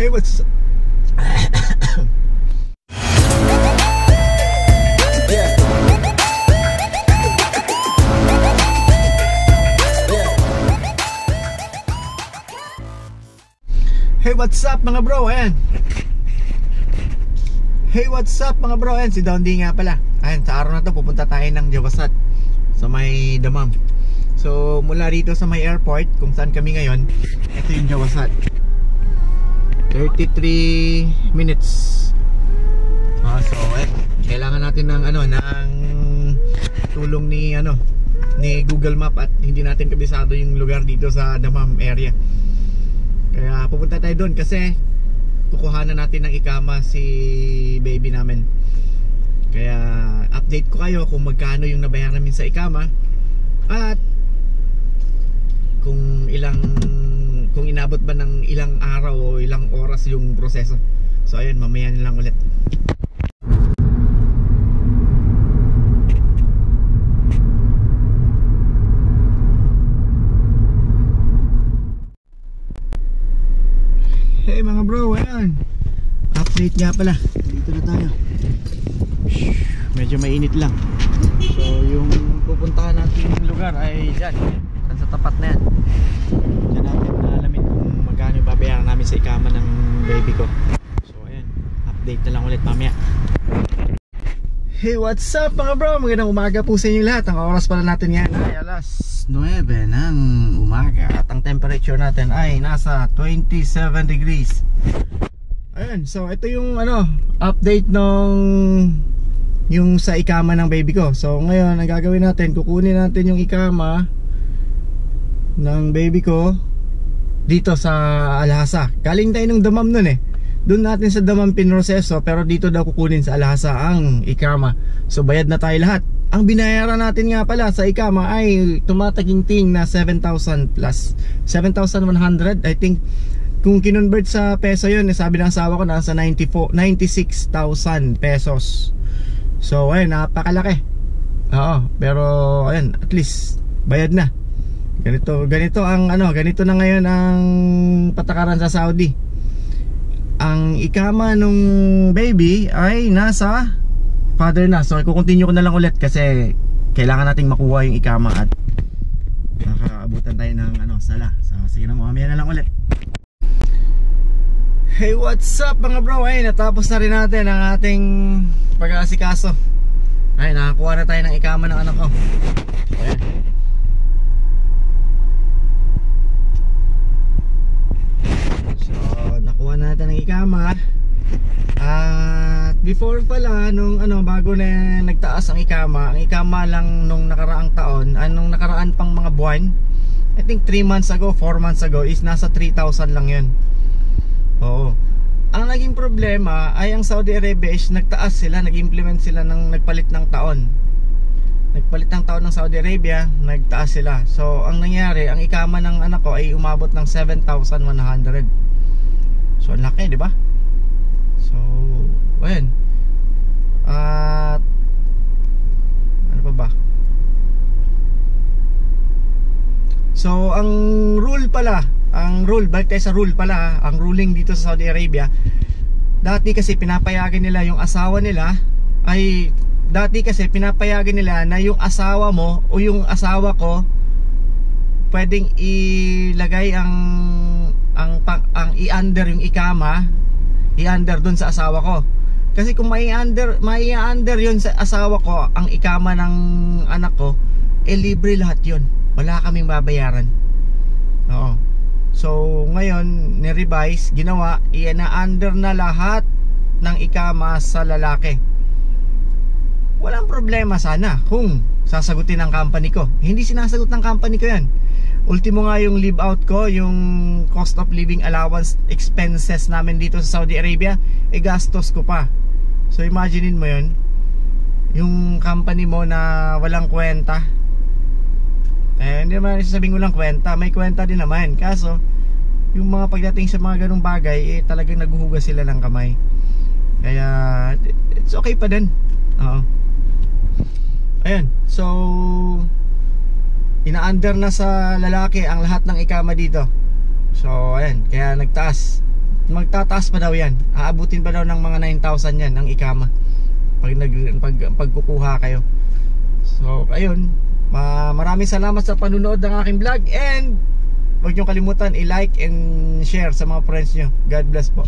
Hey, what's Hey, what's up mga bro? Ayan. Hey, what's up mga bro? Ayan, si Dondi nga pala. Ayan, sa araw na to pupunta tayo ng Jawasat sa may Damam. So, mula rito sa may airport, kung saan kami ngayon, ito yung Jawasat. 33 minutes. So, kailangan natin ng tulong ni Google Map at hindi natin kabisado yung lugar dito sa Damam area. Kaya pupunta tayo doon kasi kukuhanan natin ng ikama si baby namin. Kaya update ko kayo kung magkano yung nabayaran namin sa ikama at kung inabot ba ng ilang araw o ilang oras yung proseso. So ayun, mamaya na lang ulit. Hey mga bro, ayan. Update nga pala. Dito na tayo. Medyo mainit lang. So yung pupuntahan natin yung lugar ay dyan. Sa tapat na yan. Dyan natin alamin kung magkano babayaran namin sa ikama ng baby ko. So ayan, update na lang ulit mamaya. Hey, what's up mga bro? Magandang umaga po sa inyo lahat. Ang oras pala natin yan ay alas 9 ng umaga. At ang temperature natin ay nasa 27 degrees. Ayan, so ito yung update yung sa ikama ng baby ko. So ngayon, ang gagawin natin, kukunin natin yung ikama ng baby ko dito sa Alhasa. Galing tayo ng Damam nun Doon natin sa Damam pinroseso, pero dito daw kukunin sa Alhasa ang ikama. So bayad na tayo lahat. Ang binayaran natin nga pala sa ikama ay tumataginting na 7,000 plus 7,100 I think. Kung kinonvert sa peso yun, sabi ng asawa ko nasa 96,000 pesos. So ayun, napakalaki. Oo, pero ayun, at least bayad na. Ganito na ngayon ang patakaran sa Saudi. Ang ikama nung baby ay nasa father na. So i-continue ko na lang ulit kasi kailangan nating makuha yung ikama at nakaabutan tayo ng sala. So sige na, mamaya na lang ulit. Hey, what's up mga bro? Ay, natapos na rin natin ang ating pag-aasikaso. Ay, nakakuha na tayo ng ikama ng anak ko. Ayan. So nakuha natin ng ikama. At before pala bago na nagtaas ang ikama lang nung nakaraang taon, nung nakaraan pang mga buwan, I think 3 months ago, 4 months ago is nasa 3,000 lang yun. Oo. Ang naging problema ay ang Saudi Arabia is nagtaas sila, nag-implement sila nagpalit ng taon. Nagpalit ng taon ng Saudi Arabia, nagtaas sila. So ang nangyari, ang ikama ng anak ko ay umabot ng 7,100. So ang laki, di ba? So, ayan. At ano pa ba? So, ang rule pala, balik tayo sa rule pala, ang ruling dito sa Saudi Arabia, dati kasi pinapayagan nila yung asawa nila na yung asawa mo o yung asawa ko pwedeng ilagay ang i-under yung ikama, i-under dun sa asawa ko. Kasi kung mai-under yun sa asawa ko, ang ikama ng anak ko, libre lahat yun. Wala kaming babayaran. Oo. So ngayon, ni-revise, ginawa, i-under na lahat ng ikama sa lalaki. Walang problema sana kung sasagutin ng company ko. Hindi sinasagot ng company ko yan. Ultimo nga yung live out ko, yung cost of living allowance expenses namin dito sa Saudi Arabia, gastos ko pa. So imaginein mo yun, yung company mo na walang kwenta. Hindi naman sasabing walang kwenta, may kwenta din naman. Kaso yung mga pagdating sa mga ganung bagay, talagang naghuhugas sila ng kamay. Kaya it's okay pa din. Oo. Ayan, so ina-under na sa lalaki ang lahat ng ikama dito. So ayan, kaya nagtaas. magtataas pa daw yan. Aabutin pa daw ng mga 9,000 yan ang ikama pagkukuha kayo. So ayun, maraming salamat sa panunood ng aking vlog, and huwag nyo kalimutan i-like and share sa mga friends nyo. God bless po.